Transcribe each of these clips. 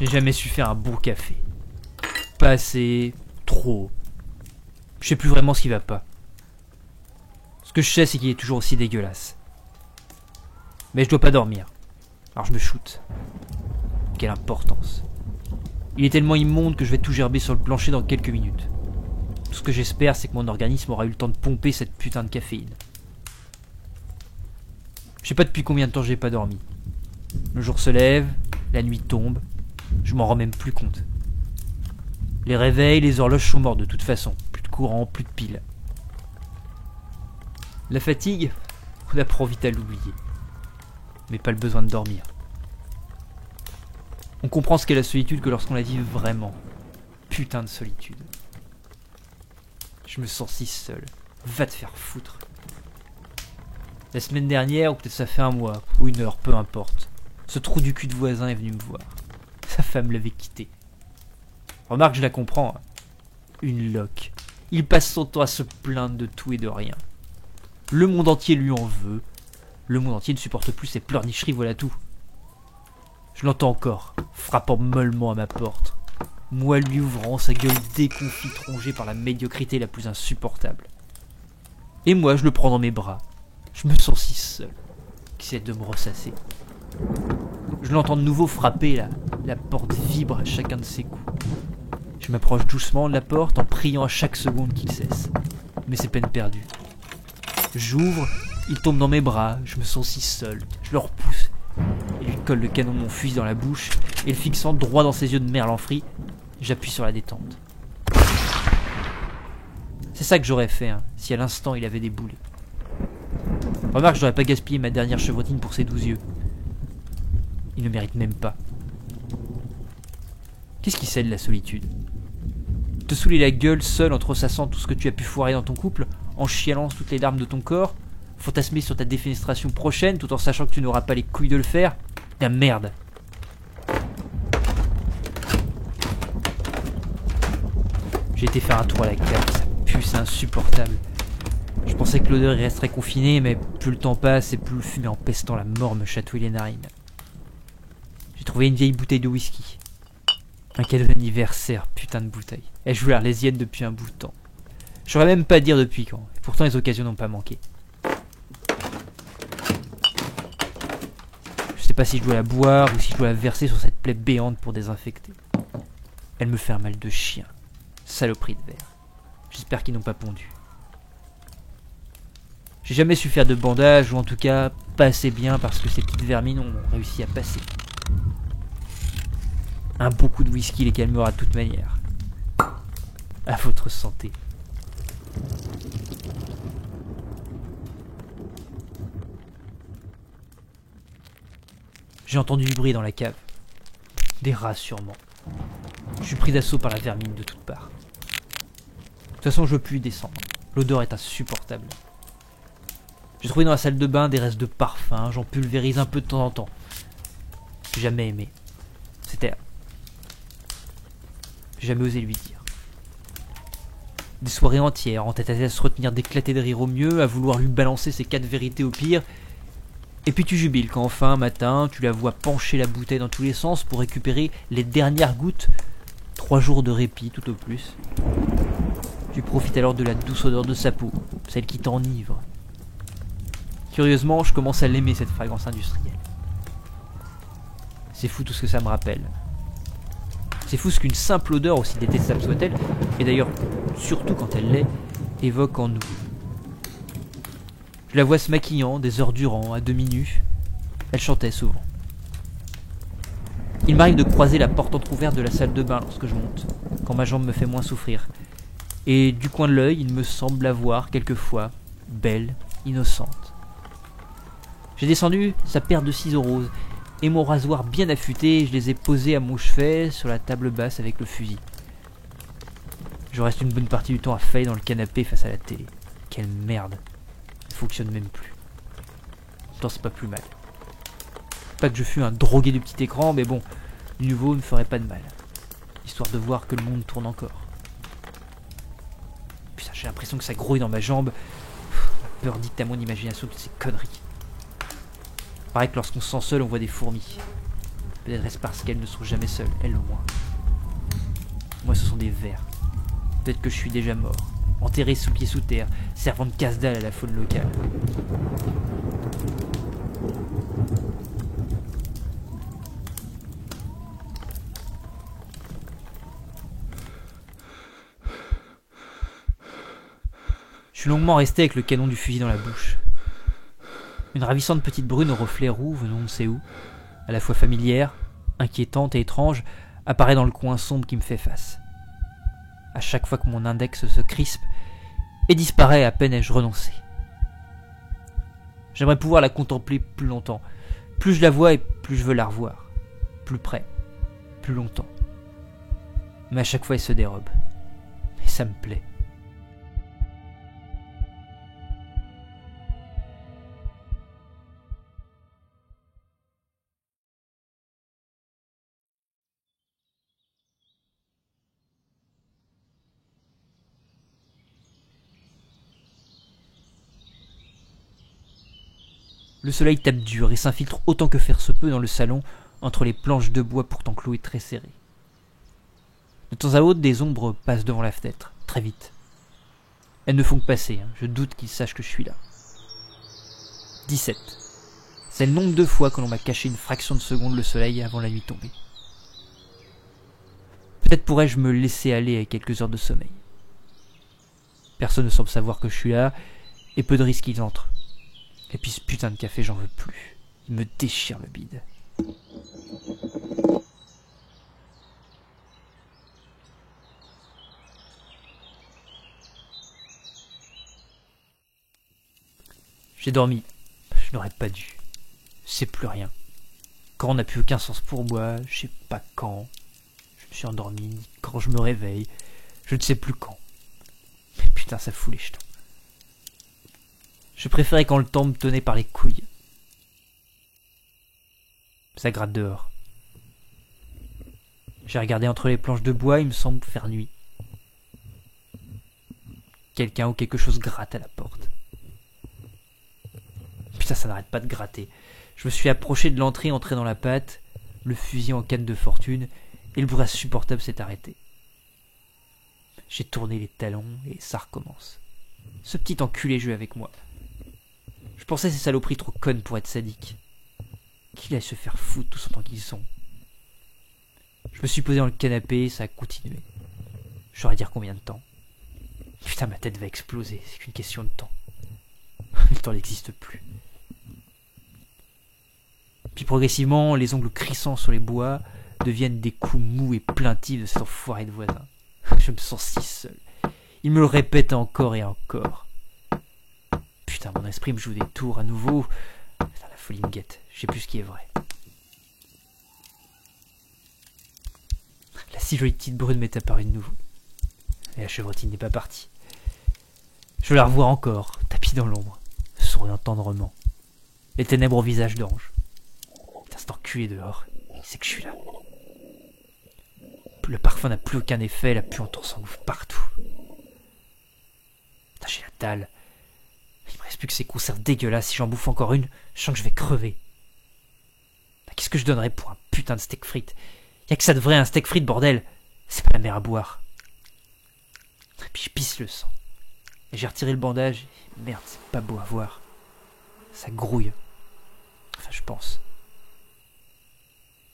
J'ai jamais su faire un bon café. Pas assez, trop. Je sais plus vraiment ce qui va pas. Ce que je sais, c'est qu'il est toujours aussi dégueulasse. Mais je dois pas dormir. Alors je me shoote. Quelle importance. Il est tellement immonde que je vais tout gerber sur le plancher dans quelques minutes. Tout ce que j'espère, c'est que mon organisme aura eu le temps de pomper cette putain de caféine. Je sais pas depuis combien de temps j'ai pas dormi. Le jour se lève, la nuit tombe, je m'en rends même plus compte. Les réveils, les horloges sont morts de toute façon. Plus de courant, plus de piles. La fatigue, on apprend vite à l'oublier. Mais pas le besoin de dormir. On comprend ce qu'est la solitude que lorsqu'on la vit vraiment. Putain de solitude. Je me sens si seul. Va te faire foutre. La semaine dernière, ou peut-être ça fait un mois, ou une heure, peu importe. Ce trou du cul de voisin est venu me voir. Sa femme l'avait quitté. Remarque, je la comprends. Hein. Une loque. Il passe son temps à se plaindre de tout et de rien. Le monde entier lui en veut. Le monde entier ne supporte plus ses pleurnicheries, voilà tout. Je l'entends encore, frappant mollement à ma porte. Moi lui ouvrant, sa gueule déconfite rongée par la médiocrité la plus insupportable. Et moi, je le prends dans mes bras. Je me sens si seul, qui essaie de me ressasser. Je l'entends de nouveau frapper, là. La porte vibre à chacun de ses coups. Je m'approche doucement de la porte en priant à chaque seconde qu'il cesse. Mais c'est peine perdue. J'ouvre, il tombe dans mes bras, je me sens si seul. Je le repousse et lui colle le canon de mon fusil dans la bouche et le fixant droit dans ses yeux de merlan-frit, j'appuie sur la détente. C'est ça que j'aurais fait, hein, si à l'instant il avait des boulets. Remarque, je n'aurais pas gaspillé ma dernière chevrotine pour ses 12 yeux. Il ne mérite même pas. Qu'est-ce qui cède la solitude? Te saouler la gueule seul en te ressassant tout ce que tu as pu foirer dans ton couple, en chialant toutes les larmes de ton corps, fantasmer sur ta défenestration prochaine tout en sachant que tu n'auras pas les couilles de le faire. La merde. J'ai été faire un tour à la cave, ça pue, c'est insupportable. Je pensais que l'odeur y resterait confinée, mais plus le temps passe et plus le fumet empestant la mort me chatouille les narines. J'ai trouvé une vieille bouteille de whisky. Un cadeau d'anniversaire, putain de bouteille. Elle joue l'arlésienne depuis un bout de temps. Je saurais même pas dire depuis quand, et pourtant les occasions n'ont pas manqué. Je sais pas si je dois la boire ou si je dois la verser sur cette plaie béante pour désinfecter. Elle me fait un mal de chien. Saloperie de verre. J'espère qu'ils n'ont pas pondu. J'ai jamais su faire de bandage, ou en tout cas pas assez bien parce que ces petites vermines ont réussi à passer. Un bon coup de whisky les calmera de toute manière. À votre santé. J'ai entendu du bruit dans la cave. Des rats sûrement. Je suis pris d'assaut par la vermine de toutes parts. De toute façon, je veux plus y descendre. L'odeur est insupportable. J'ai trouvé dans la salle de bain des restes de parfum, j'en pulvérise un peu de temps en temps. J'ai jamais aimé. C'était... J'ai jamais osé lui dire. Des soirées entières, en tête à tête à se retenir d'éclater de rire au mieux, à vouloir lui balancer ses 4 vérités au pire. Et puis tu jubiles quand enfin, un matin, tu la vois pencher la bouteille dans tous les sens pour récupérer les dernières gouttes. 3 jours de répit tout au plus. Tu profites alors de la douce odeur de sa peau, celle qui t'enivre. Curieusement, je commence à l'aimer cette fragrance industrielle. C'est fou tout ce que ça me rappelle. C'est fou ce qu'une simple odeur, aussi détestable soit-elle, et d'ailleurs surtout quand elle l'est, évoque en nous. Je la vois se maquillant des heures durant, à demi nue. Elle chantait souvent. Il m'arrive de croiser la porte entrouverte de la salle de bain lorsque je monte, quand ma jambe me fait moins souffrir. Et du coin de l'œil, il me semble la voir quelquefois, belle, innocente. J'ai descendu sa paire de ciseaux roses, et mon rasoir bien affûté, je les ai posés à mon chevet sur la table basse avec le fusil. Je reste une bonne partie du temps à faillir dans le canapé face à la télé. Quelle merde. Elle fonctionne même plus. Pourtant c'est pas plus mal. Pas que je fus un drogué du petit écran, mais bon, du nouveau ne me ferait pas de mal. Histoire de voir que le monde tourne encore. Putain, j'ai l'impression que ça grouille dans ma jambe. La peur dicte à mon imagination toutes ces conneries. Pareil que lorsqu'on se sent seul, on voit des fourmis. Peut-être est-ce parce qu'elles ne sont jamais seules, elles au moins. Moi, ce sont des vers. Peut-être que je suis déjà mort, enterré sous pied sous terre, servant de casse-dalle à la faune locale. Je suis longuement resté avec le canon du fusil dans la bouche. Une ravissante petite brune au reflet roux, venant on ne sait où, à la fois familière, inquiétante et étrange, apparaît dans le coin sombre qui me fait face. À chaque fois que mon index se crispe et disparaît, à peine ai-je renoncé. J'aimerais pouvoir la contempler plus longtemps. Plus je la vois et plus je veux la revoir. Plus près, plus longtemps. Mais à chaque fois elle se dérobe. Et ça me plaît. Le soleil tape dur et s'infiltre autant que faire se peut dans le salon, entre les planches de bois pourtant clouées très serrées. De temps à autre, des ombres passent devant la fenêtre, très vite. Elles ne font que passer, je doute qu'ils sachent que je suis là. 17. C'est le nombre de fois que l'on m'a caché une fraction de seconde le soleil avant la nuit tombée. Peut-être pourrais-je me laisser aller à quelques heures de sommeil. Personne ne semble savoir que je suis là, et peu de risques qu'ils entrent. Et puis ce putain de café, j'en veux plus. Il me déchire le bide. J'ai dormi. Je n'aurais pas dû. Je sais plus rien. Quand on n'a plus aucun sens pour moi, je sais pas quand. Je me suis endormi, ni quand je me réveille. Je ne sais plus quand. Mais putain, ça fout les jetons. Je préférais quand le temps me tenait par les couilles. Ça gratte dehors. J'ai regardé entre les planches de bois, il me semble faire nuit. Quelqu'un ou quelque chose gratte à la porte. Putain, ça n'arrête pas de gratter. Je me suis approché de l'entrée, entré dans la pâte, le fusil en canne de fortune, et le bruit insupportable s'est arrêté. J'ai tourné les talons, et ça recommence. Ce petit enculé joue avec moi. Je pensais ces saloperies trop connes pour être sadiques. Qu'il aille se faire foutre tous autant qu'ils sont. Je me suis posé dans le canapé et ça a continué. Je saurais dire combien de temps. Putain, ma tête va exploser, c'est qu'une question de temps. Le temps n'existe plus. Puis progressivement, les ongles crissants sur les bois deviennent des coups mous et plaintifs de cet enfoiré de voisin. Je me sens si seul. Il me le répète encore et encore. Putain, mon esprit me joue des tours à nouveau. Putain, la folie me guette. Je sais plus ce qui est vrai. La si jolie petite brune m'est apparue de nouveau. Et la chevrotine n'est pas partie. Je la revois encore, tapie dans l'ombre, souriant tendrement. Les ténèbres au visage d'ange. Putain, cet enculé dehors, il sait que je suis là. Le parfum n'a plus aucun effet, la puanteur s'engouffre partout. Putain, j'ai la dalle. Il me reste plus que ces conserves dégueulasses. Si j'en bouffe encore une, je sens que je vais crever. Qu'est-ce que je donnerais pour un putain de steak frites? Y'a que ça de vrai, un steak frites, bordel. C'est pas la mer à boire. Et puis je pisse le sang. Et j'ai retiré le bandage. Et merde, c'est pas beau à voir. Ça grouille. Enfin, je pense.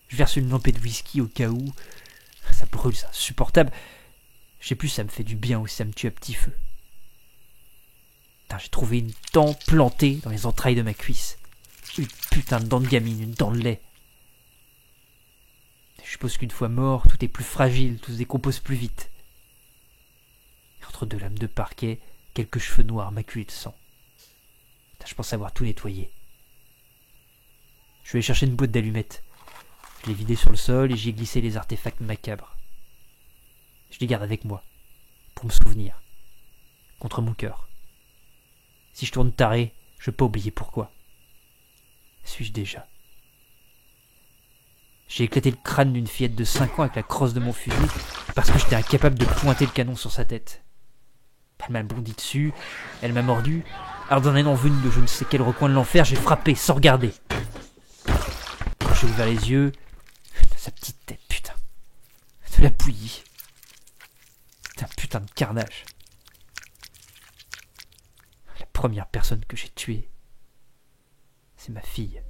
Je verse une lampée de whisky au cas où. Ça brûle, c'est insupportable. Je sais plus si ça me fait du bien ou si ça me tue à petit feu. Putain, j'ai trouvé une dent plantée dans les entrailles de ma cuisse. Une putain de dent de gamine, une dent de lait. Je suppose qu'une fois mort, tout est plus fragile, tout se décompose plus vite. Et entre deux lames de parquet, quelques cheveux noirs maculés de sang. Putain, je pense avoir tout nettoyé. Je vais aller chercher une boîte d'allumettes. Je l'ai vidée sur le sol et j'y ai glissé les artefacts macabres. Je les garde avec moi, pour me souvenir, contre mon cœur. Si je tourne taré, je peux pas oublier pourquoi. Suis-je déjà? J'ai éclaté le crâne d'une fillette de 5 ans avec la crosse de mon fusil parce que j'étais incapable de pointer le canon sur sa tête. Elle m'a bondi dessus, elle m'a mordu, alors d'un élan venu de je ne sais quel recoin de l'enfer, j'ai frappé sans regarder. Quand j'ai ouvert les yeux, de la bouillie. C'est un putain de carnage. La première personne que j'ai tuée, c'est ma fille.